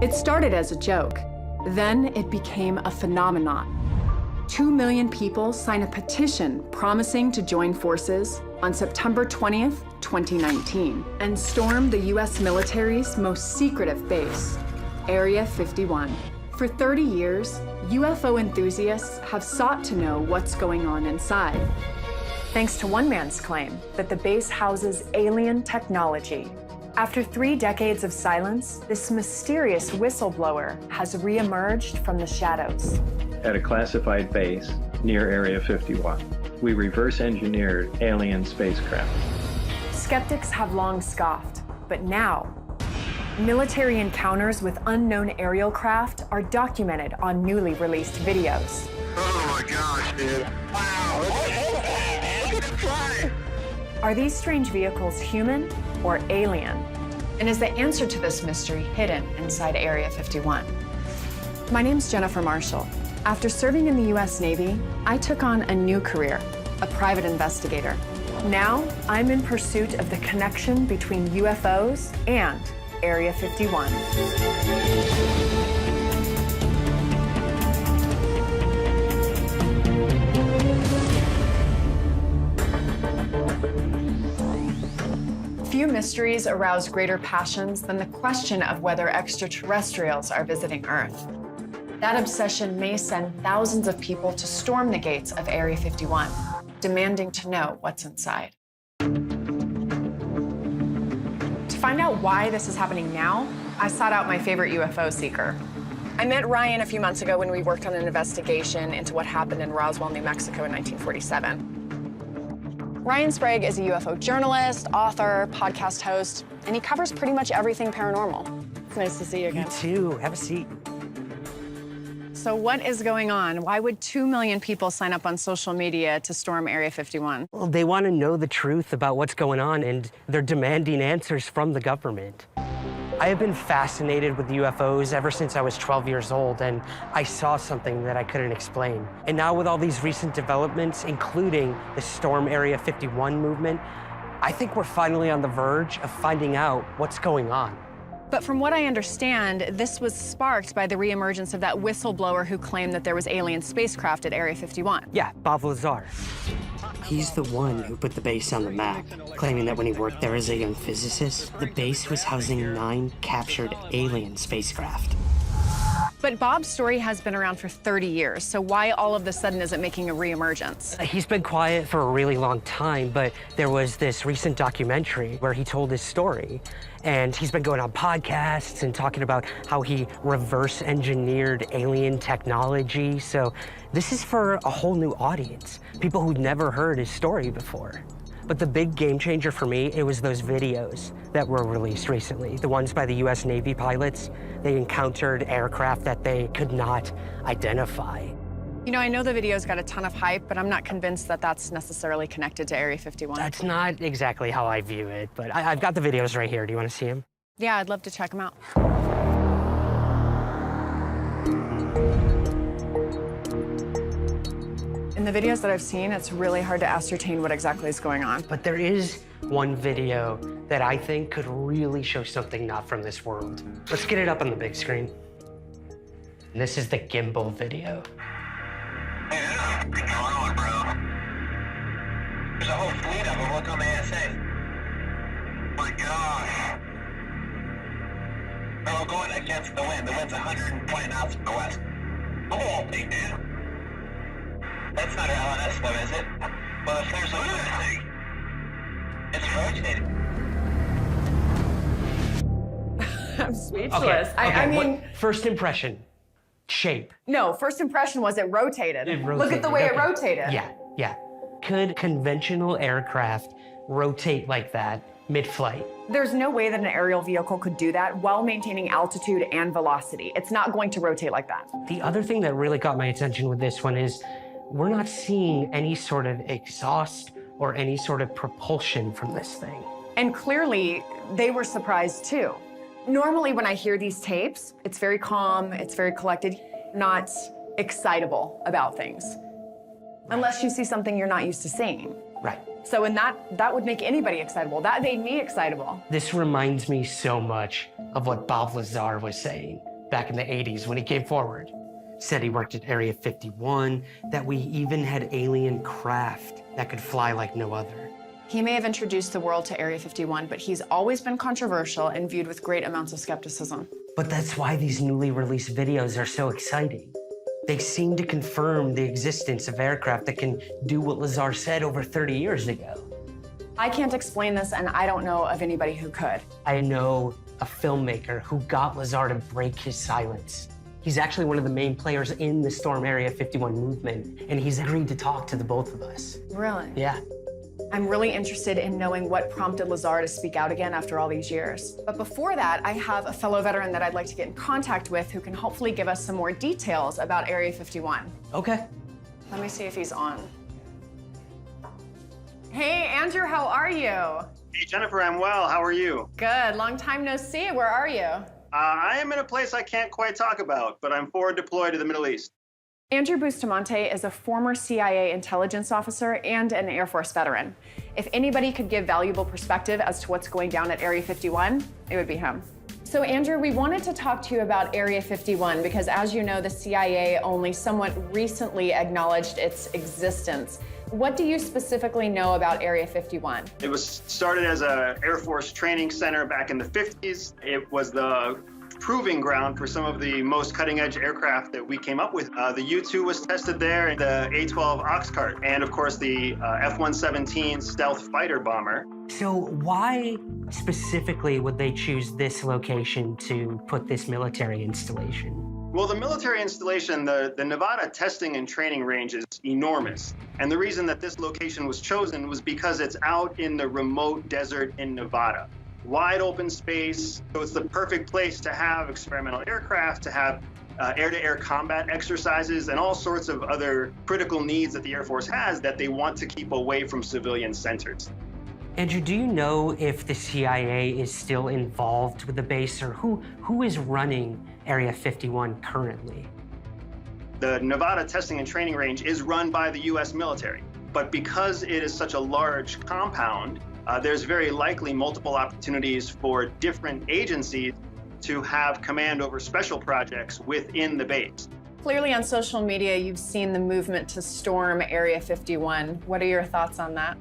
It started as a joke. Then it became a phenomenon. 2 million people signed a petition promising to join forces on September 20th, 2019, and storm the US military's most secretive base, Area 51. For 30 years, UFO enthusiasts have sought to know what's going on inside. Thanks to one man's claim that the base houses alien technology. After 3 decades of silence, this mysterious whistleblower has reemerged from the shadows. At a classified base near Area 51, we reverse engineered alien spacecraft. Skeptics have long scoffed, but now, military encounters with unknown aerial craft are documented on newly released videos. Oh my gosh, dude. Wow, look at that, look at the fly. Are these strange vehicles human or alien? And is the answer to this mystery hidden inside Area 51? My name's Jennifer Marshall. After serving in the US Navy, I took on a new career, a private investigator. Now, I'm in pursuit of the connection between UFOs and Area 51. Few mysteries arouse greater passions than the question of whether extraterrestrials are visiting Earth. That obsession may send thousands of people to storm the gates of Area 51, demanding to know what's inside. To find out why this is happening now, I sought out my favorite UFO seeker. I met Ryan a few months ago when we worked on an investigation into what happened in Roswell, New Mexico in 1947. Ryan Sprague is a UFO journalist, author, podcast host, and he covers pretty much everything paranormal. It's nice to see you again. You too. Have a seat. So what is going on? Why would 2 million people sign up on social media to storm Area 51? Well, they want to know the truth about what's going on, and they're demanding answers from the government. I have been fascinated with UFOs ever since I was 12 years old, and I saw something that I couldn't explain. And now with all these recent developments, including the Storm Area 51 movement, I think we're finally on the verge of finding out what's going on. But from what I understand, this was sparked by the reemergence of that whistleblower who claimed that there was alien spacecraft at Area 51. Yeah, Bob Lazar. He's the one who put the base on the map, claiming that when he worked there as a young physicist, the base was housing 9 captured alien spacecraft. But Bob's story has been around for 30 years, so why all of a sudden is it making a reemergence? He's been quiet for a really long time, but there was this recent documentary where he told his story. And he's been going on podcasts and talking about how he reverse engineered alien technology. So this is for a whole new audience, people who'd never heard his story before. But the big game changer for me, it was those videos that were released recently, the ones by the US Navy pilots. They encountered aircraft that they could not identify. You know, I know the video's got a ton of hype, but I'm not convinced that that's necessarily connected to Area 51. That's not exactly how I view it, but I've got the videos right here. Do you want to see them? Yeah, I'd love to check them out. In the videos that I've seen, it's really hard to ascertain what exactly is going on. But there is one video that I think could really show something not from this world. Let's get it up on the big screen. And this is the gimbal video. Hey, this is freaking wrong, bro. There's a whole fleet of them. Look on the ASA. My gosh. Oh, going against the wind. The wind's 120 knots from the west. Oh, big dude. That's not an LNS though, is it? Well, if there's another thing, it's rotating. I'm speechless. Okay, I mean... what, first impression, shape. No, first impression was it rotated. It rotated. Look at the way it okay. rotated. Yeah. Could conventional aircraft rotate like that mid-flight? There's no way that an aerial vehicle could do that while maintaining altitude and velocity. It's not going to rotate like that. The other thing that really got my attention with this one is we're not seeing any sort of exhaust or any sort of propulsion from this thing. And clearly, they were surprised too. Normally, when I hear these tapes, it's very calm, it's very collected, not excitable about things. Unless you see something you're not used to seeing. Right. So in that would make anybody excitable. That made me excitable. This reminds me so much of what Bob Lazar was saying. back in the 80s when he came forward. Said he worked at Area 51, that we even had alien craft that could fly like no other. He may have introduced the world to Area 51, but he's always been controversial and viewed with great amounts of skepticism. But that's why these newly released videos are so exciting. They seem to confirm the existence of aircraft that can do what Lazar said over 30 years ago. I can't explain this, and I don't know of anybody who could. I know a filmmaker who got Lazar to break his silence. He's actually one of the main players in the Storm Area 51 movement, and he's agreed to talk to the both of us. Really? Yeah. I'm really interested in knowing what prompted Lazar to speak out again after all these years. But before that, I have a fellow veteran that I'd like to get in contact with who can hopefully give us some more details about Area 51. Okay. Let me see if he's on. Hey, Andrew, how are you? Hey, Jennifer, I'm well. How are you? Good. Long time no see. Where are you? I am in a place I can't quite talk about, but I'm forward deployed to the Middle East. Andrew Bustamante is a former CIA intelligence officer and an Air Force veteran. If anybody could give valuable perspective as to what's going down at Area 51, it would be him. So Andrew, we wanted to talk to you about Area 51 because, as you know, the CIA only somewhat recently acknowledged its existence. What do you specifically know about Area 51? It was started as an Air Force training center back in the 50s. It was the proving ground for some of the most cutting-edge aircraft that we came up with. The U-2 was tested there, the A-12 Oxcart, and of course the F-117 stealth fighter bomber. So why specifically would they choose this location to put this military installation? Well, the military installation, the Nevada testing and training range is enormous. And the reason that this location was chosen was because it's out in the remote desert in Nevada. Wide open space, so it's the perfect place to have experimental aircraft, to have air-to-air combat exercises, and all sorts of other critical needs that the Air Force has that they want to keep away from civilian centers. Andrew, do you know if the CIA is still involved with the base, or who is running Area 51 currently? The Nevada testing and training range is run by the U.S. military, but because it is such a large compound, there's very likely multiple opportunities for different agencies to have command over special projects within the base. Clearly on social media, you've seen the movement to storm Area 51. What are your thoughts on that?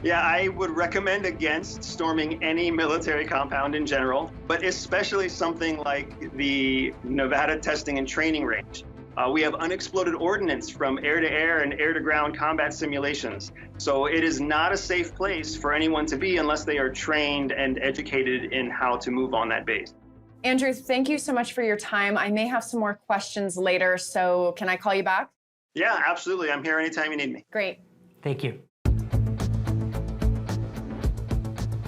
Yeah, I would recommend against storming any military compound in general, but especially something like the Nevada testing and training range. We have unexploded ordnance from air-to-air and air-to-ground combat simulations. So it is not a safe place for anyone to be unless they are trained and educated in how to move on that base. Andrew, thank you so much for your time. I may have some more questions later, so can I call you back? Yeah, absolutely. I'm here anytime you need me. Great. Thank you.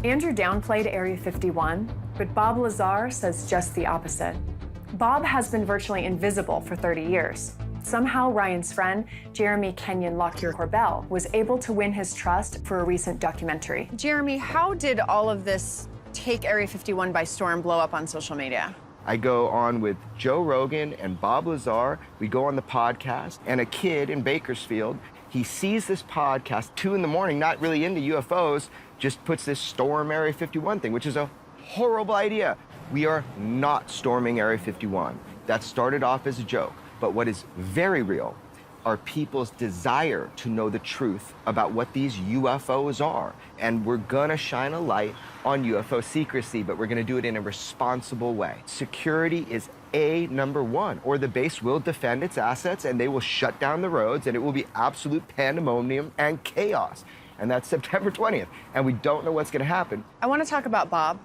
Andrew downplayed Area 51, but Bob Lazar says just the opposite. Bob has been virtually invisible for 30 years. Somehow, Ryan's friend, Jeremy Kenyon Lockyer Corbell, was able to win his trust for a recent documentary. Jeremy, how did all of this take Area 51 by storm, blow up on social media? I go on with Joe Rogan and Bob Lazar. We go on the podcast, and a kid in Bakersfield, he sees this podcast, 2 in the morning, not really into UFOs, just puts this storm Area 51 thing, which is a horrible idea. We are not storming Area 51. That started off as a joke. But what is very real are people's desire to know the truth about what these UFOs are. And we're gonna shine a light on UFO secrecy, but we're gonna do it in a responsible way. Security is number one, or the base will defend its assets and they will shut down the roads and it will be absolute pandemonium and chaos. And that's September 20th. And we don't know what's gonna happen. I want to talk about Bob.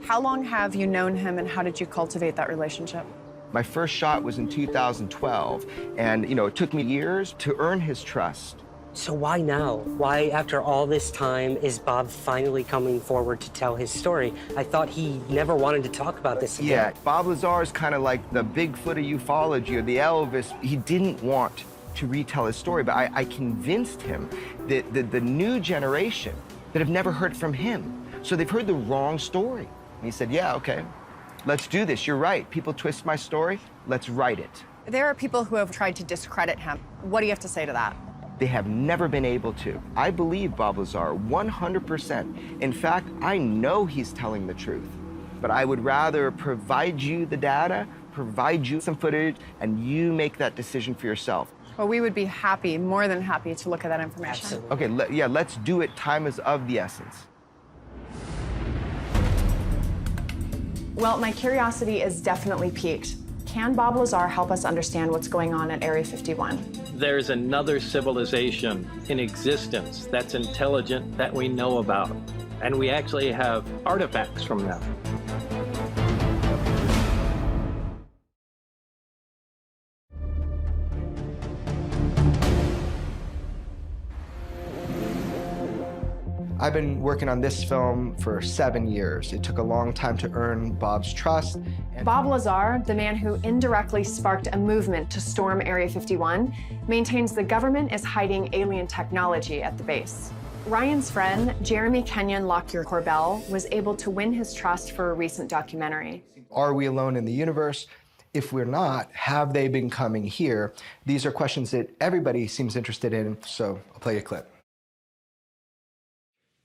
How long have you known him and how did you cultivate that relationship? My first shot was in 2012, and it took me years to earn his trust. So why now? Why, after all this time, is Bob finally coming forward to tell his story? I thought he never wanted to talk about this again. Yeah, Bob Lazar is kind of like the Bigfoot of ufology, or the Elvis. He didn't want to retell his story, but I convinced him that the new generation that have never heard from him, so they've heard the wrong story. And he said, yeah, okay, let's do this. You're right. People twist my story. Let's write it. There are people who have tried to discredit him. What do you have to say to that? They have never been able to. I believe Bob Lazar 100%. In fact, I know he's telling the truth. But I would rather provide you the data, provide you some footage, and you make that decision for yourself. Well, we would be happy, more than happy, to look at that information. Absolutely. Okay, let's do it. Time is of the essence. Well, my curiosity is definitely piqued. Can Bob Lazar help us understand what's going on at Area 51? There's another civilization in existence that's intelligent that we know about, and we actually have artifacts from them. I've been working on this film for 7 years. It took a long time to earn Bob's trust. Bob Lazar, the man who indirectly sparked a movement to storm Area 51, maintains the government is hiding alien technology at the base. Ryan's friend, Jeremy Kenyon Lockyer-Corbell, was able to win his trust for a recent documentary. Are we alone in the universe? If we're not, have they been coming here? These are questions that everybody seems interested in, so I'll play a clip.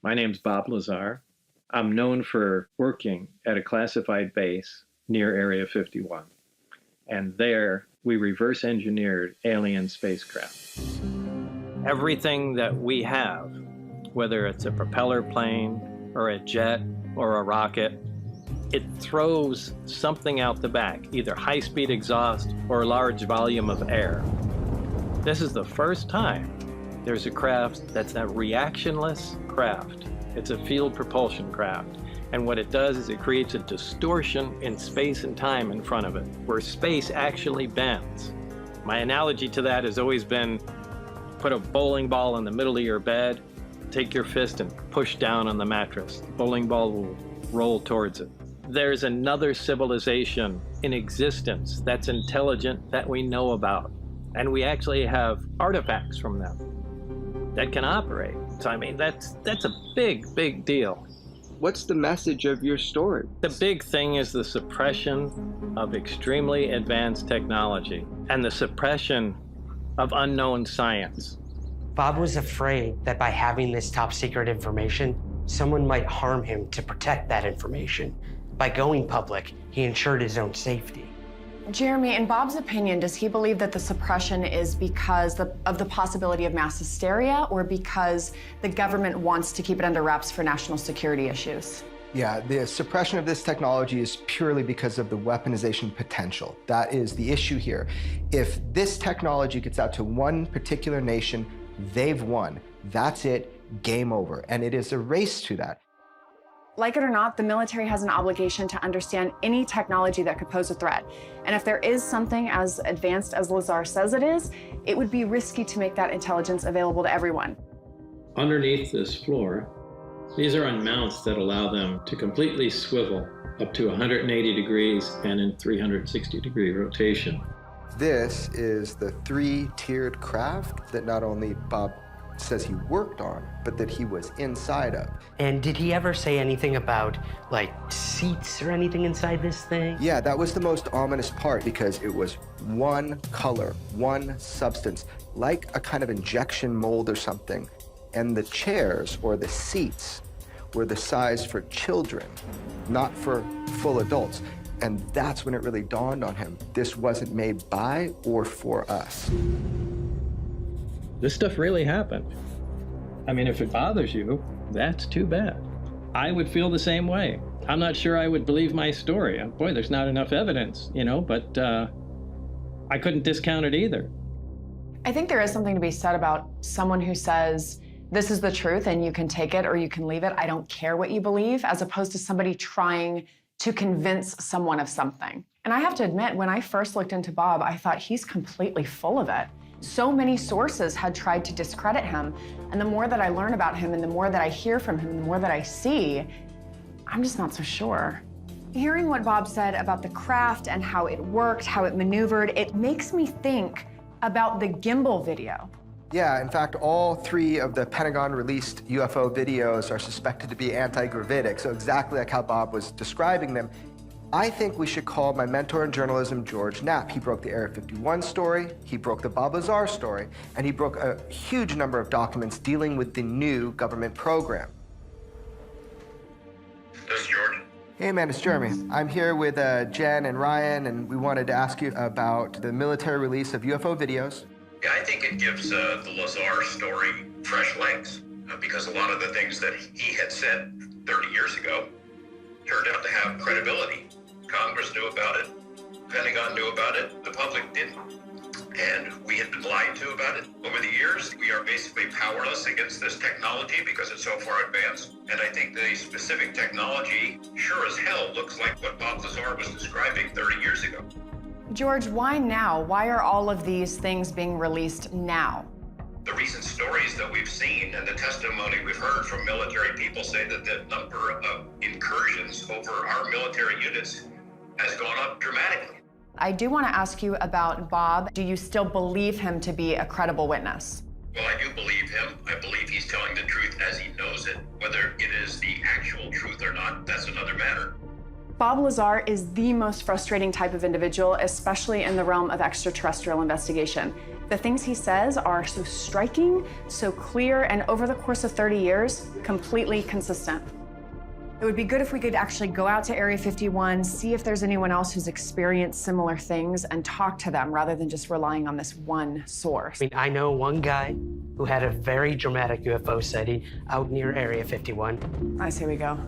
My name's Bob Lazar. I'm known for working at a classified base near Area 51. And there, we reverse engineered alien spacecraft. Everything that we have, whether it's a propeller plane or a jet or a rocket, it throws something out the back, either high-speed exhaust or a large volume of air. This is the first time there's a craft that's a reactionless craft. It's a field propulsion craft. And what it does is it creates a distortion in space and time in front of it, where space actually bends. My analogy to that has always been, put a bowling ball in the middle of your bed, take your fist and push down on the mattress. The bowling ball will roll towards it. There's another civilization in existence that's intelligent that we know about. And we actually have artifacts from them that can operate. So I mean, that's a big, big deal. What's the message of your story? The big thing is the suppression of extremely advanced technology and the suppression of unknown science. Bob was afraid that by having this top secret information, someone might harm him to protect that information. By going public, he ensured his own safety. Jeremy, in Bob's opinion, does he believe that the suppression is because of the possibility of mass hysteria, or because the government wants to keep it under wraps for national security issues? Yeah, the suppression of this technology is purely because of the weaponization potential. That is the issue here. If this technology gets out to one particular nation, they've won. That's it, game over. And it is a race to that. Like it or not, the military has an obligation to understand any technology that could pose a threat. And if there is something as advanced as Lazar says it is, it would be risky to make that intelligence available to everyone. Underneath this floor, these are on mounts that allow them to completely swivel up to 180 degrees and in 360-degree rotation. This is the 3-tiered craft that not only Bob says he worked on, but that he was inside of. And did he ever say anything about, like, seats or anything inside this thing? Yeah, that was the most ominous part, because it was one color, one substance, like a kind of injection mold or something. And the chairs, or the seats, were the size for children, not for full adults. And that's when it really dawned on him. This wasn't made by or for us. This stuff really happened. I mean, if it bothers you, that's too bad. I would feel the same way. I'm not sure I would believe my story. Boy, there's not enough evidence, you know, but I couldn't discount it either. I think there is something to be said about someone who says, this is the truth and you can take it or you can leave it. I don't care what you believe, as opposed to somebody trying to convince someone of something. And I have to admit, when I first looked into Bob, I thought he's completely full of it. So many sources had tried to discredit him. And the more that I learn about him and the more that I hear from him, the more that I see, I'm just not so sure. Hearing what Bob said about the craft and how it worked, how it maneuvered, it makes me think about the gimbal video. Yeah, in fact, all 3 of the Pentagon-released UFO videos are suspected to be anti-gravitic, so exactly like how Bob was describing them. I think we should call my mentor in journalism, George Knapp. He broke the Area 51 story, he broke the Bob Lazar story, and he broke a huge number of documents dealing with the new government program. This is George. Hey man, it's Jeremy. I'm here with Jen and Ryan, and we wanted to ask you about the military release of UFO videos. Yeah, I think it gives the Lazar story fresh legs because a lot of the things that he had said 30 years ago turned out to have credibility. Congress knew about it, Pentagon knew about it, the public didn't. And we had been lied to about it over the years. We are basically powerless against this technology because it's so far advanced. And I think the specific technology sure as hell looks like what Bob Lazar was describing 30 years ago. George, why now? Why are all of these things being released now? The recent stories that we've seen and the testimony we've heard from military people say that the number of incursions over our military units has gone up dramatically. I do want to ask you about Bob. Do you still believe him to be a credible witness? Well, I do believe him. I believe he's telling the truth as he knows it. Whether it is the actual truth or not, that's another matter. Bob Lazar is the most frustrating type of individual, especially in the realm of extraterrestrial investigation. The things he says are so striking, so clear, and over the course of 30 years, completely consistent. It would be good if we could actually go out to Area 51, see if there's anyone else who's experienced similar things, and talk to them rather than just relying on this one source. I mean, I know one guy who had a very dramatic UFO sighting out near Area 51. I say we go.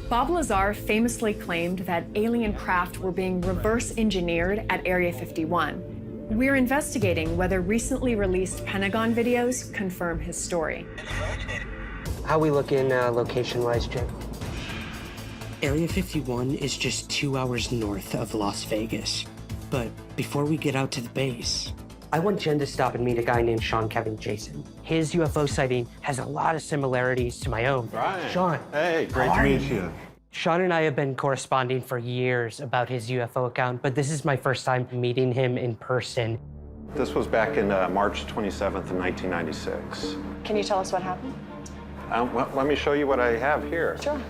Bob Lazar famously claimed that alien craft were being reverse engineered at Area 51. We're investigating whether recently released Pentagon videos confirm his story. How we looking location-wise, Jim? Area 51 is just 2 hours north of Las Vegas. But before we get out to the base, I want Jen to stop and meet a guy named Sean Kevin Jason. His UFO sighting has a lot of similarities to my own. Ryan. Sean. Hey, great to meet you. Sean and I have been corresponding for years about his UFO account, but this is my first time meeting him in person. This was back in March 27th of 1996. Can you tell us what happened? Well, let me show you what I have here. Sure.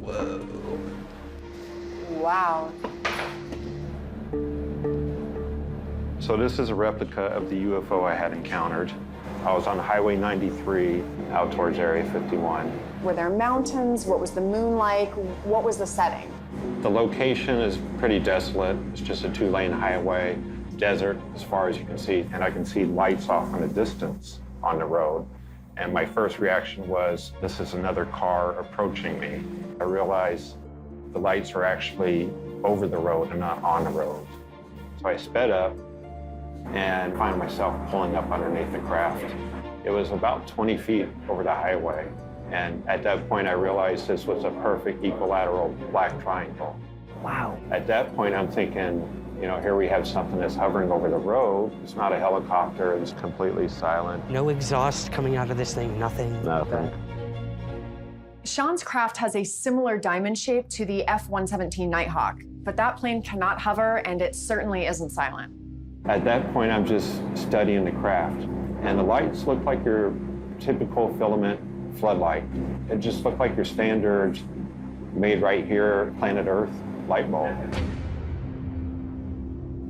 Whoa. Wow. So this is a replica of the UFO I had encountered. I was on Highway 93 out towards Area 51. Were there mountains? What was the moon like? What was the setting? The location is pretty desolate. It's just a 2-lane highway, desert as far as you can see, and I can see lights off in the distance on the road. And my first reaction was, this is another car approaching me. I realized the lights are actually over the road and not on the road. So I sped up and find myself pulling up underneath the craft. It was about 20 feet over the highway. And at that point, I realized this was a perfect equilateral black triangle. Wow. At that point, I'm thinking, you know, here we have something that's hovering over the road. It's not a helicopter. It's completely silent. No exhaust coming out of this thing, nothing. Nothing. Sean's craft has a similar diamond shape to the F-117 Nighthawk, but that plane cannot hover, and it certainly isn't silent. At that point, I'm just studying the craft. And the lights look like your typical filament floodlight. It just looked like your standard made right here, planet Earth light bulb.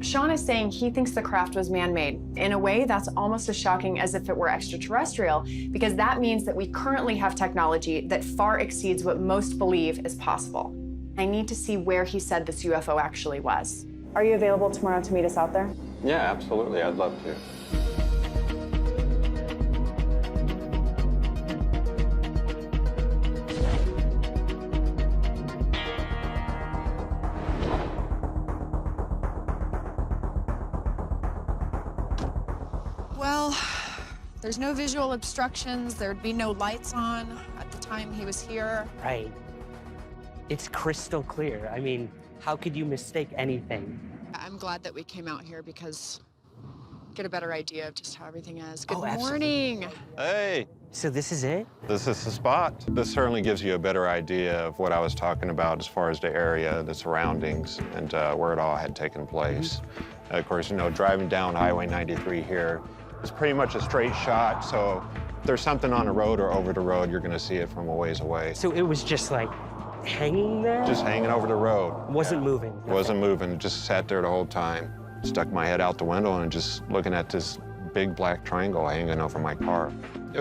Sean is saying he thinks the craft was man-made. In a way, that's almost as shocking as if it were extraterrestrial, because that means that we currently have technology that far exceeds what most believe is possible. I need to see where he said this UFO actually was. Are you available tomorrow to meet us out there? Yeah, absolutely. I'd love to. Well, there's no visual obstructions. There'd be no lights on at the time he was here. Right. It's crystal clear. I mean, how could you mistake anything? I'm glad that we came out here because get a better idea of just how everything is. Good absolutely. morning. Hey, So this is it? this is the spot. This certainly gives you a better idea of what I was talking about as far as the area, the surroundings, and where it all had taken place. Of course, you know, driving down Highway 93 here, it's pretty much a straight shot, so if there's something on the road or over the road, you're gonna see it from a ways away. So it was just like hanging there? Just hanging over the road. Wasn't Yeah. moving. Wasn't moving, just sat there the whole time. Stuck my head out the window and just looking at this big black triangle hanging over my car.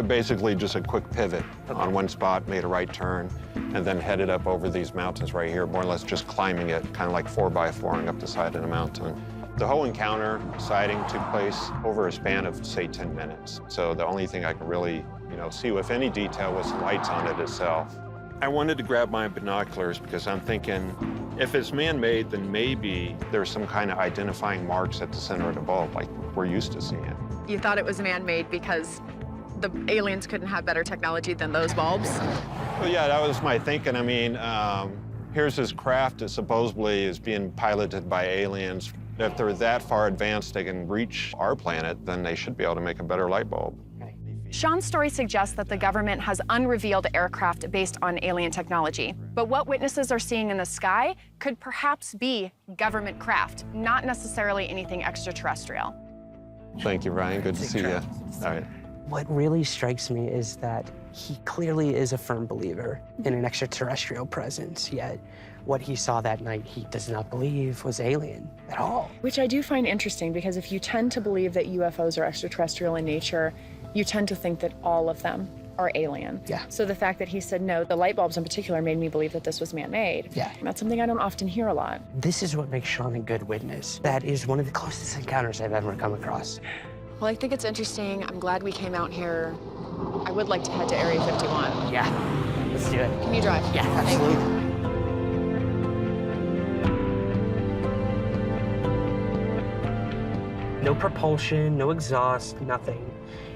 Basically just a quick pivot on one spot, made a right turn, and then headed up over these mountains right here, more or less just climbing it, kind of like 4x4ing up the side of the mountain. The whole encounter sighting took place over a span of, say, 10 minutes. So the only thing I can really, see with any detail was the lights on it itself. I wanted to grab my binoculars because I'm thinking, if it's man-made, then maybe there's some kind of identifying marks at the center of the bulb, like we're used to seeing. You thought it was man-made because the aliens couldn't have better technology than those bulbs? Well, yeah, that was my thinking. I mean, here's this craft that supposedly is being piloted by aliens. If they're that far advanced they can reach our planet, then they should be able to make a better light bulb. Sean's story suggests that the government has unrevealed aircraft based on alien technology. But what witnesses are seeing in the sky could perhaps be government craft, not necessarily anything extraterrestrial. Thank you, Ryan. Good to see you. All right. What really strikes me is that he clearly is a firm believer in an extraterrestrial presence, yet what he saw that night he does not believe was alien at all. Which I do find interesting, because if you tend to believe that UFOs are extraterrestrial in nature, you tend to think that all of them are alien. Yeah. So the fact that he said no, the light bulbs in particular, made me believe that this was man-made. Yeah. That's something I don't often hear a lot. This is what makes Sean a good witness. That is one of the closest encounters I've ever come across. Well, I think it's interesting. I'm glad we came out here. I would like to head to Area 51. Yeah, let's do it. Can you drive? Yeah, Thank you. absolutely. No propulsion, no exhaust, nothing.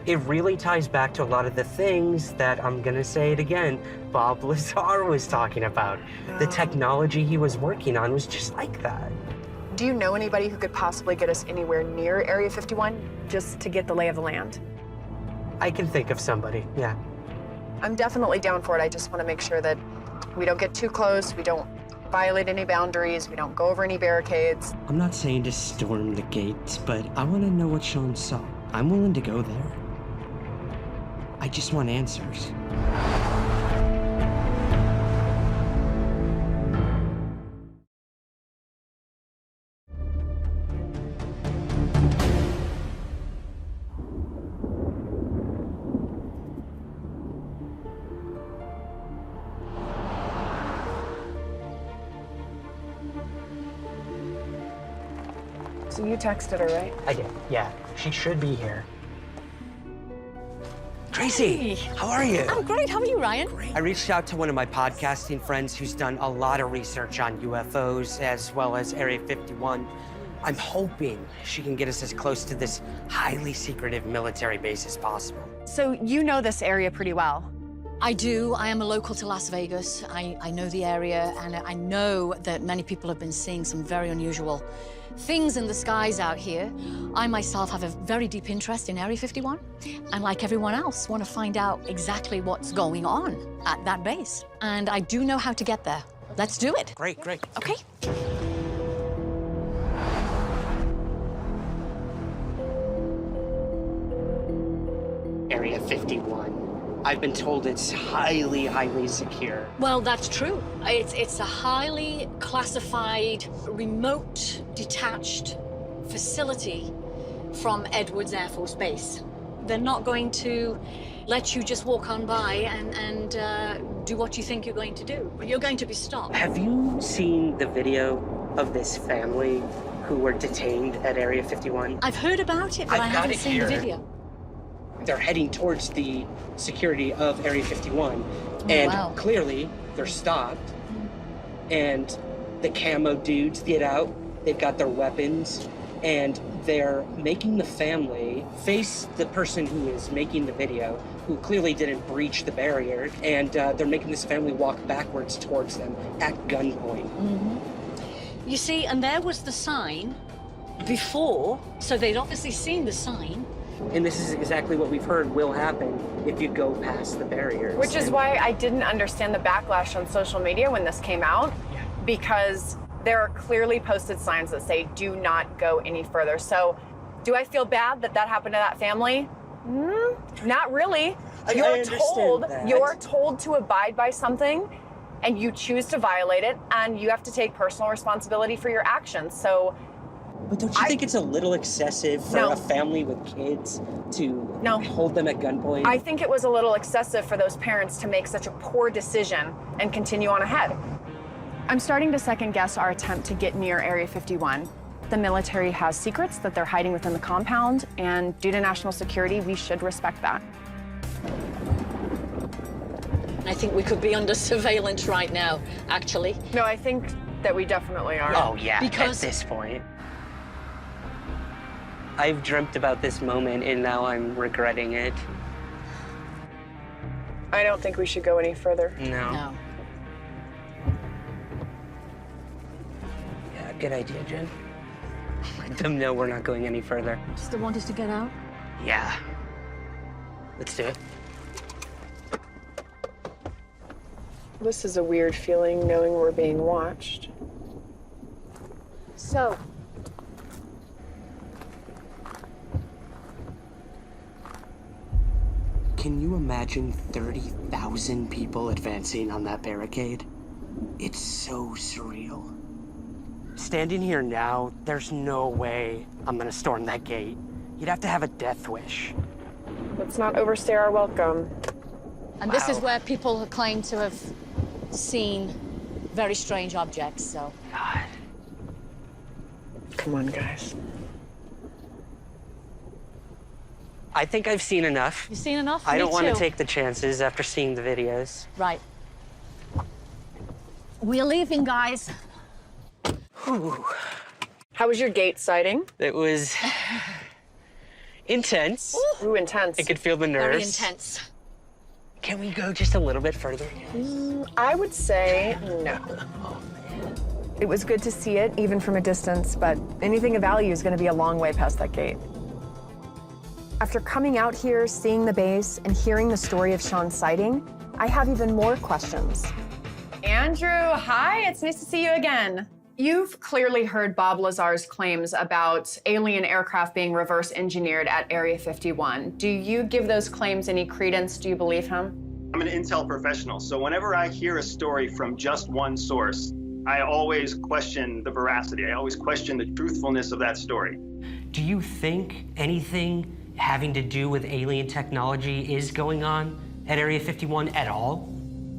It really ties back to a lot of the things that, I'm gonna say it again, Bob Lazar was talking about. The technology he was working on was just like that. Do you know anybody who could possibly get us anywhere near Area 51, just to get the lay of the land? I can think of somebody, yeah. I'm definitely down for it. I just want to make sure that we don't get too close, we don't violate any boundaries, we don't go over any barricades. I'm not saying to storm the gates, but I want to know what Sean saw. I'm willing to go there. I just want answers. So you texted her, right? I did, yeah. She should be here. Tracy, how are you? I'm great. How are you, Ryan? I reached out to one of my podcasting friends who's done a lot of research on UFOs as well as Area 51. I'm hoping she can get us as close to this highly secretive military base as possible. So you know this area pretty well. I do. I am a local to Las Vegas. I know the area, and I know that many people have been seeing some very unusual things in the skies out here. I myself have a very deep interest in Area 51, and like everyone else, want to find out exactly what's going on at that base. And I do know how to get there. Let's do it. Great, great. Okay. Area 51. I've been told it's highly, highly secure. Well, that's true. It's a highly classified, remote, detached facility from Edwards Air Force Base. They're not going to let you just walk on by and do what you think you're going to do. You're going to be stopped. Have you seen the video of this family who were detained at Area 51? I've heard about it, but I haven't seen the video. They're heading towards the security of Area 51, and clearly they're stopped, and the camo dudes get out, they've got their weapons, and they're making the family face the person who is making the video, who clearly didn't breach the barrier, and they're making this family walk backwards towards them at gunpoint. You see, and there was the sign before, so they'd obviously seen the sign. And this is exactly what we've heard will happen if you go past the barriers. Which is why I didn't understand the backlash on social media when this came out, because there are clearly posted signs that say, do not go any further. So do I feel bad that that happened to that family? Not really. You're told to abide by something, and you choose to violate it, and you have to take personal responsibility for your actions. So But don't you think it's a little excessive for No. a family with kids to No. hold them at gunpoint? I think it was a little excessive for those parents to make such a poor decision and continue on ahead. I'm starting to second guess our attempt to get near Area 51. The military has secrets that they're hiding within the compound, and due to national security, we should respect that. I think we could be under surveillance right now, actually. No, I think that we definitely are. Oh, yeah, Because- at this point. I've dreamt about this moment, and now I'm regretting it. I don't think we should go any further. No. No. Yeah, good idea, Jen. Let them know we're not going any further. Still want us to get out? Yeah. Let's do it. This is a weird feeling, knowing we're being watched. So, Can you imagine 30,000 people advancing on that barricade? It's so surreal. Standing here now, there's no way I'm gonna storm that gate. You'd have to have a death wish. Let's not overstay our welcome. and this is Wow. where people claim to have seen very strange objects, so. God. Come on, guys. I think I've seen enough. You seen enough? I Me don't want to too. take the chances after seeing the videos. Right. We're leaving, guys. How was your gate sighting? It was intense. Ooh, intense. I could feel the nerves. Very intense. Can we go just a little bit further? I would say no. It was good to see it, even from a distance, but anything of value is going to be a long way past that gate. After coming out here, seeing the base, and hearing the story of Sean's sighting, I have even more questions. Andrew, hi, it's nice to see you again. You've clearly heard Bob Lazar's claims about alien aircraft being reverse engineered at Area 51. Do you give those claims any credence? Do you believe him? I'm an intel professional, so whenever I hear a story from just one source, I always question the veracity. I always question the truthfulness of that story. Do you think anything having to do with alien technology is going on at Area 51 at all?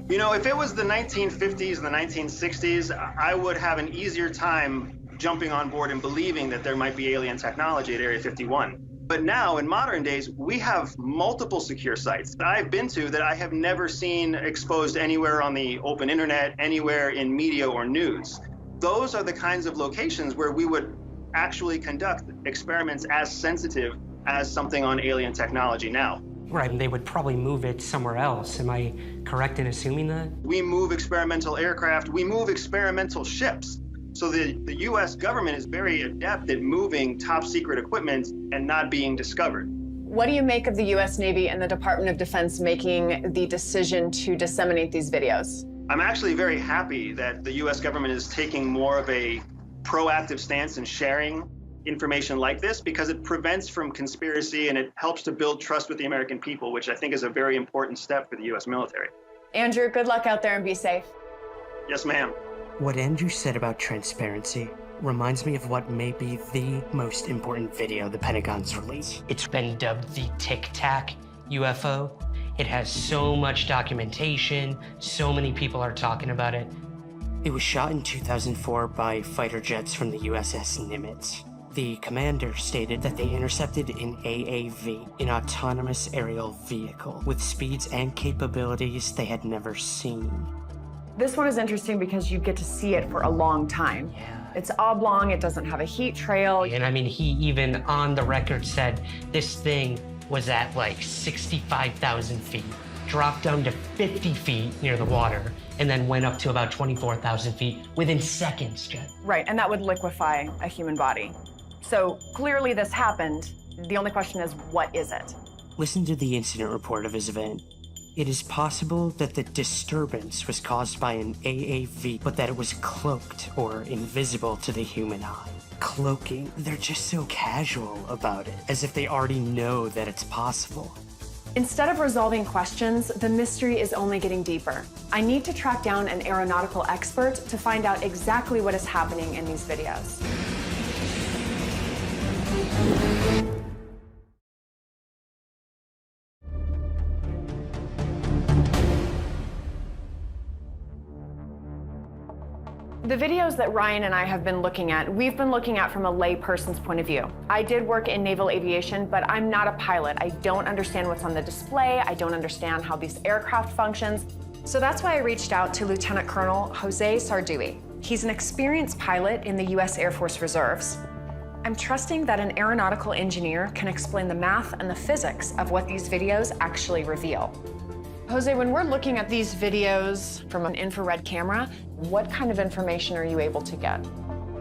You know, if it was the 1950s and the 1960s, I would have an easier time jumping on board and believing that there might be alien technology at Area 51. But now, in modern days, we have multiple secure sites that I've been to that I have never seen exposed anywhere on the open internet, anywhere in media or news. Those are the kinds of locations where we would actually conduct experiments as sensitive as something on alien technology now. Right, and they would probably move it somewhere else. Am I correct in assuming that? We move experimental aircraft, we move experimental ships. So the US government is very adept at moving top secret equipment and not being discovered. What do you make of the US Navy and the Department of Defense making the decision to disseminate these videos? I'm actually very happy that the US government is taking more of a proactive stance in sharing information like this, because it prevents from conspiracy and it helps to build trust with the American people, which I think is a very important step for the US military. Andrew, good luck out there and be safe. Yes, ma'am. What Andrew said about transparency reminds me of what may be the most important video the Pentagon's released. It's been dubbed the Tic Tac UFO. It has so much documentation, so many people are talking about it. It was shot in 2004 by fighter jets from the USS Nimitz. The commander stated that they intercepted an AAV, an autonomous aerial vehicle, with speeds and capabilities they had never seen. This one is interesting because you get to see it for a long time. Yeah. It's oblong, it doesn't have a heat trail. And I mean, he even on the record said this thing was at like 65,000 feet, dropped down to 50 feet near the water, and then went up to about 24,000 feet within seconds, Jen. Right, and that would liquefy a human body. So clearly this happened. The only question is, what is it? Listen to the incident report of his event. It is possible that the disturbance was caused by an AAV, but that it was cloaked or invisible to the human eye. Cloaking, they're just so casual about it, as if they already know that it's possible. Instead of resolving questions, the mystery is only getting deeper. I need to track down an aeronautical expert to find out exactly what is happening in these videos. The videos that Ryan and I have been looking at, we've been looking at from a layperson's point of view. I did work in naval aviation, but I'm not a pilot. I don't understand what's on the display. I don't understand how these aircraft functions. So that's why I reached out to Lieutenant Colonel Jose Sardui. He's an experienced pilot in the U.S. Air Force Reserves. I'm trusting that an aeronautical engineer can explain the math and the physics of what these videos actually reveal. Jose, when we're looking at these videos from an infrared camera, what kind of information are you able to get?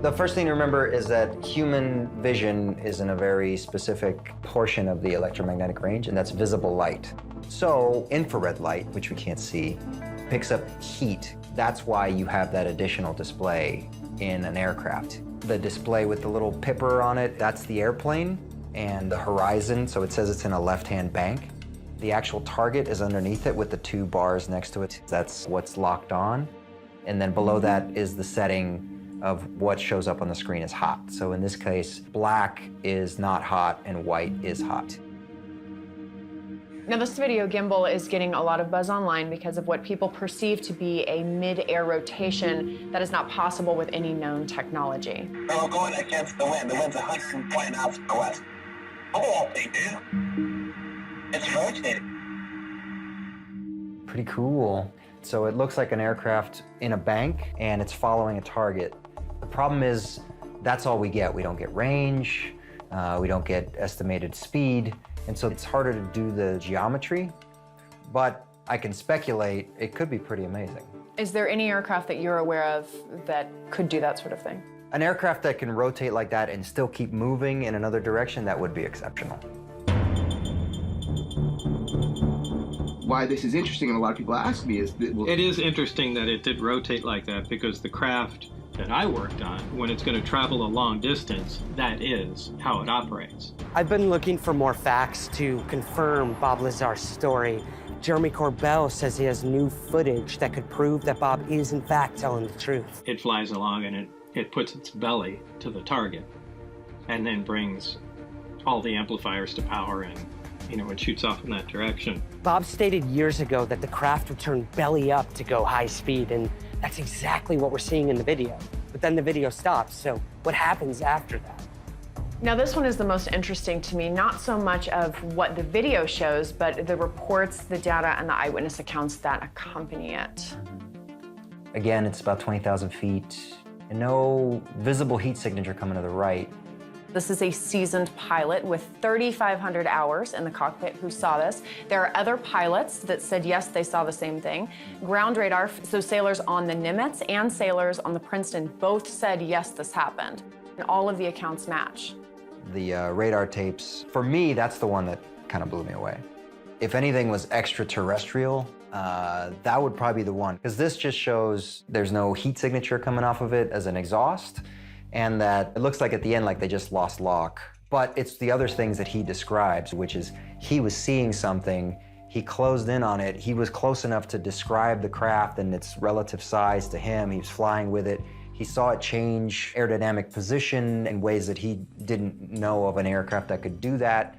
The first thing to remember is that human vision is in a very specific portion of the electromagnetic range, and that's visible light. So infrared light, which we can't see, picks up heat. That's why you have that additional display in an aircraft. The display with the little pipper on it, that's the airplane, and the horizon, so it says it's in a left-hand bank. The actual target is underneath it with the two bars next to it. That's what's locked on. And then below that is the setting of what shows up on the screen as hot. So in this case, black is not hot and white is hot. Now, this video gimbal is getting a lot of buzz online because of what people perceive to be a mid-air rotation that is not possible with any known technology. We're going against the wind. The wind's 120 knots to the west. Oh, they do. It's rotating. Pretty cool. So it looks like an aircraft in a bank and it's following a target. The problem is that's all we get. We don't get range, we don't get estimated speed, and so it's harder to do the geometry, but I can speculate it could be pretty amazing. Is there any aircraft that you're aware of that could do that sort of thing? An aircraft that can rotate like that and still keep moving in another direction, that would be exceptional. Why this is interesting, and a lot of people ask me, is that... It is interesting that it did rotate like that, because the craft that I worked on, when it's going to travel a long distance, that is how it operates. I've been looking for more facts to confirm Bob Lazar's story. Jeremy Corbell says he has new footage that could prove that Bob is in fact telling the truth. It flies along and it puts its belly to the target and then brings all the amplifiers to power, and it shoots off in that direction. Bob stated years ago that the craft would turn belly up to go high speed, and that's exactly what we're seeing in the video. But then the video stops, so what happens after that? Now, this one is the most interesting to me, not so much of what the video shows, but the reports, the data, and the eyewitness accounts that accompany it. Again, it's about 20,000 feet, and no visible heat signature coming to the right. This is a seasoned pilot with 3,500 hours in the cockpit who saw this. There are other pilots that said yes, they saw the same thing. Ground radar, so sailors on the Nimitz and sailors on the Princeton both said yes, this happened. And all of the accounts match. The radar tapes, for me, that's the one that kind of blew me away. If anything was extraterrestrial, that would probably be the one. Because this just shows there's no heat signature coming off of it as an exhaust, and that it looks like at the end like they just lost lock. But it's the other things that he describes, which is he was seeing something, he closed in on it, he was close enough to describe the craft and its relative size to him, he was flying with it, he saw it change aerodynamic position in ways that he didn't know of an aircraft that could do that.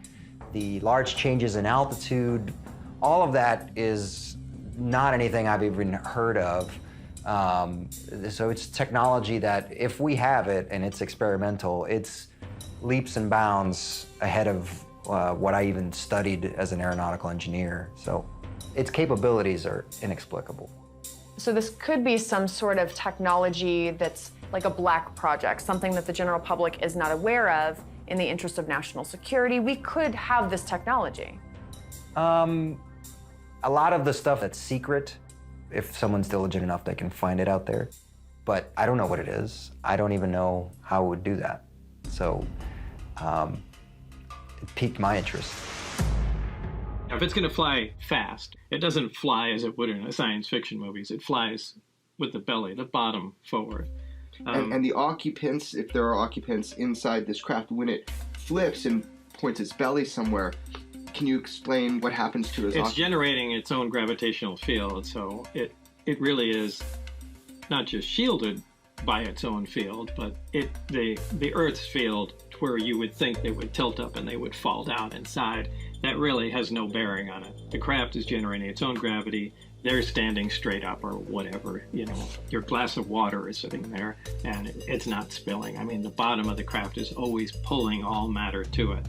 The large changes in altitude, all of that is not anything I've even heard of. So it's technology that if we have it and it's experimental, it's leaps and bounds ahead of what I even studied as an aeronautical engineer. So its capabilities are inexplicable. So this could be some sort of technology that's like a black project, something that the general public is not aware of in the interest of national security. We could have this technology. A lot of the stuff that's secret, if someone's diligent enough, they can find it out there. But I don't know what it is. I don't even know how it would do that. So it piqued my interest. If it's going to fly fast, it doesn't fly as it would in science fiction movies. It flies with the belly, the bottom forward. And the occupants, if there are occupants inside this craft, when it flips and points its belly somewhere, can you explain what happens to its It's generating its own gravitational field, so it really is not just shielded by its own field, but the Earth's field, where you would think they would tilt up and they would fall down inside, that really has no bearing on it. The craft is generating its own gravity, they're standing straight up or whatever, you know, your glass of water is sitting there and it's not spilling. I mean, the bottom of the craft is always pulling all matter to it.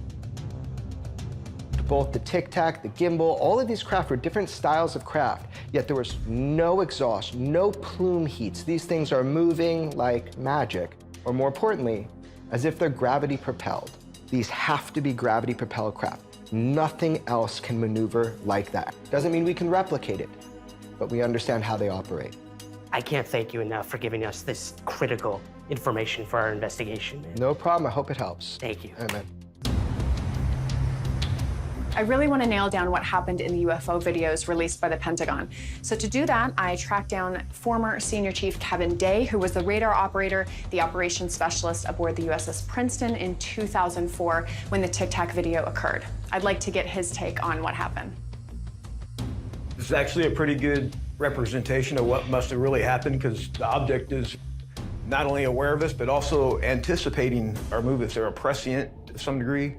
Both the Tic Tac, the gimbal, all of these craft were different styles of craft, yet there was no exhaust, no plume heats. These things are moving like magic, or more importantly, as if they're gravity propelled. These have to be gravity propelled craft. Nothing else can maneuver like that. Doesn't mean we can replicate it, but we understand how they operate. I can't thank you enough for giving us this critical information for our investigation. No problem, I hope it helps. Thank you. Amen. I really want to nail down what happened in the UFO videos released by the Pentagon. So to do that, I tracked down former Senior Chief Kevin Day, who was the radar operator, the operations specialist aboard the USS Princeton in 2004 when the Tic Tac video occurred. I'd like to get his take on what happened. This is actually a pretty good representation of what must have really happened, because the object is not only aware of us, but also anticipating our movements. They're prescient to some degree.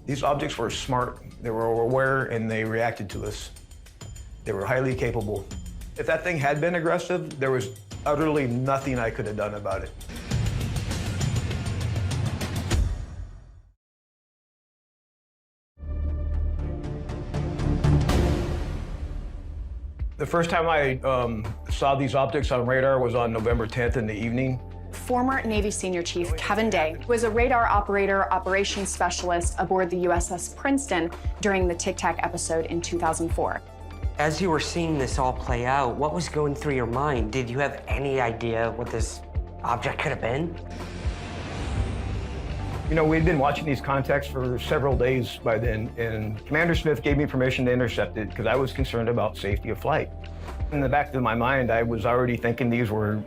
These objects were smart, they were aware, and they reacted to us. They were highly capable. If that thing had been aggressive, there was utterly nothing I could have done about it. The first time I saw these objects on radar was on November 10th in the evening. Former Navy Senior Chief Kevin Day was a radar operator, operations specialist aboard the USS Princeton during the Tic Tac episode in 2004. As you were seeing this all play out, what was going through your mind? Did you have any idea what this object could have been? You know, we'd been watching these contacts for several days by then, and Commander Smith gave me permission to intercept it because I was concerned about safety of flight. In the back of my mind, I was already thinking these were,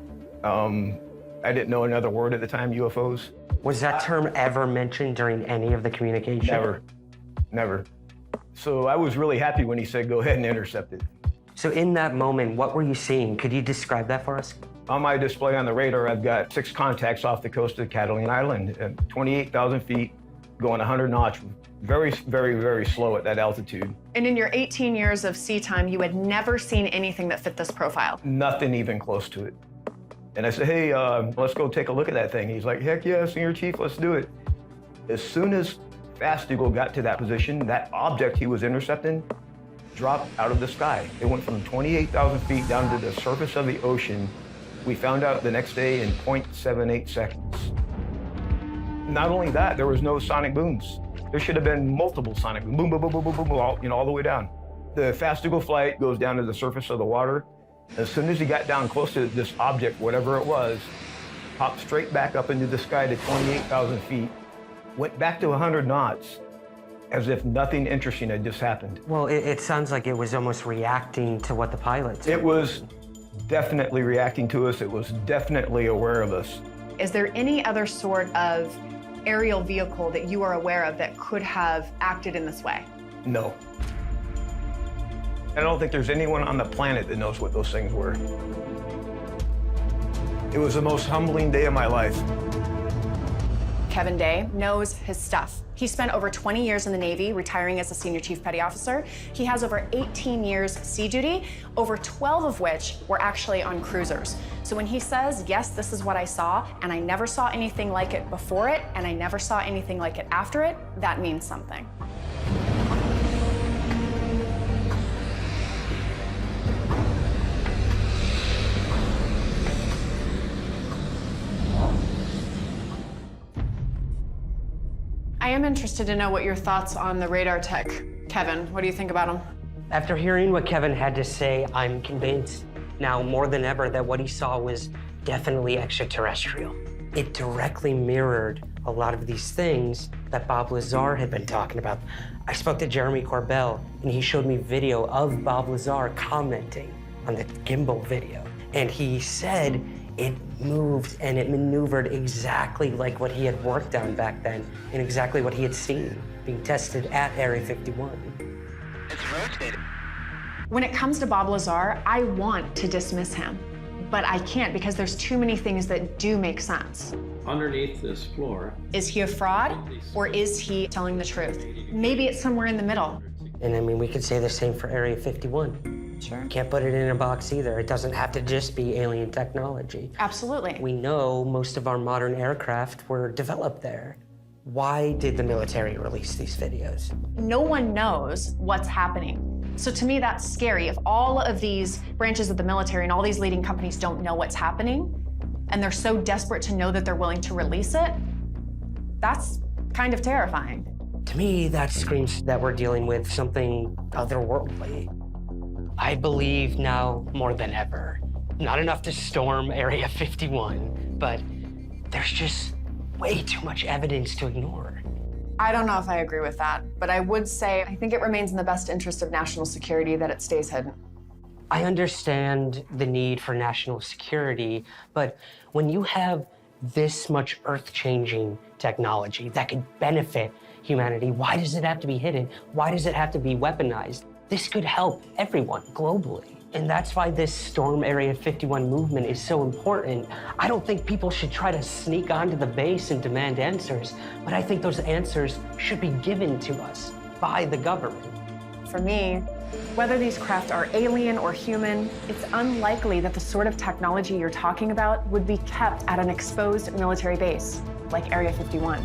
I didn't know another word at the time, UFOs. Was that term ever mentioned during any of the communication? Never, never. So I was really happy when he said, go ahead and intercept it. So in that moment, what were you seeing? Could you describe that for us? On my display on the radar, I've got 6 contacts off the coast of Catalina Island at 28,000 feet, going 100 knots, very, very, very slow at that altitude. And in your 18 years of sea time, you had never seen anything that fit this profile? Nothing even close to it. And I said, hey, let's go take a look at that thing. He's like, heck yeah, Senior Chief, let's do it. As soon as Fast Eagle got to that position, that object he was intercepting dropped out of the sky. It went from 28,000 feet down to the surface of the ocean. We found out the next day in 0.78 seconds. Not only that, there was no sonic booms. There should have been multiple sonic boom, boom, boom, boom, boom, boom, boom, all the way down. The Fast Eagle flight goes down to the surface of the water. As soon as he got down close to this object, whatever it was, popped straight back up into the sky to 28,000 feet, went back to 100 knots, as if nothing interesting had just happened. Well, it sounds like it was almost reacting to what the pilots It was definitely reacting to us. It was definitely aware of us. Is there any other sort of aerial vehicle that you are aware of that could have acted in this way? No. I don't think there's anyone on the planet that knows what those things were. It was the most humbling day of my life. Kevin Day knows his stuff. He spent over 20 years in the Navy, retiring as a Senior Chief Petty Officer. He has over 18 years sea duty, over 12 of which were actually on cruisers. So when he says, yes, this is what I saw, and I never saw anything like it before it, and I never saw anything like it after it, that means something. I am interested to know what your thoughts on the radar tech. Kevin, what do you think about him? After hearing what Kevin had to say, I'm convinced now more than ever that what he saw was definitely extraterrestrial. It directly mirrored a lot of these things that Bob Lazar had been talking about. I spoke to Jeremy Corbell, and he showed me video of Bob Lazar commenting on the gimbal video. And he said it moved and it maneuvered exactly like what he had worked on back then and exactly what he had seen being tested at Area 51. It's rotated. When it comes to Bob Lazar, I want to dismiss him, but I can't because there's too many things that do make sense. Underneath this floor. Is he a fraud or is he telling the truth? Maybe it's somewhere in the middle. And I mean, we could say the same for Area 51. Sure. Can't put it in a box either. It doesn't have to just be alien technology. Absolutely. We know most of our modern aircraft were developed there. Why did the military release these videos? No one knows what's happening. So to me, that's scary. If all of these branches of the military and all these leading companies don't know what's happening, and they're so desperate to know that they're willing to release it, that's kind of terrifying. To me, that screams that we're dealing with something otherworldly. I believe now more than ever. Not enough to storm Area 51, but there's just way too much evidence to ignore. I don't know if I agree with that, but I would say I think it remains in the best interest of national security that it stays hidden. I understand the need for national security, but when you have this much earth-changing technology that could benefit humanity, why does it have to be hidden? Why does it have to be weaponized? This could help everyone globally. And that's why this Storm Area 51 movement is so important. I don't think people should try to sneak onto the base and demand answers, but I think those answers should be given to us by the government. For me, whether these craft are alien or human, it's unlikely that the sort of technology you're talking about would be kept at an exposed military base like Area 51.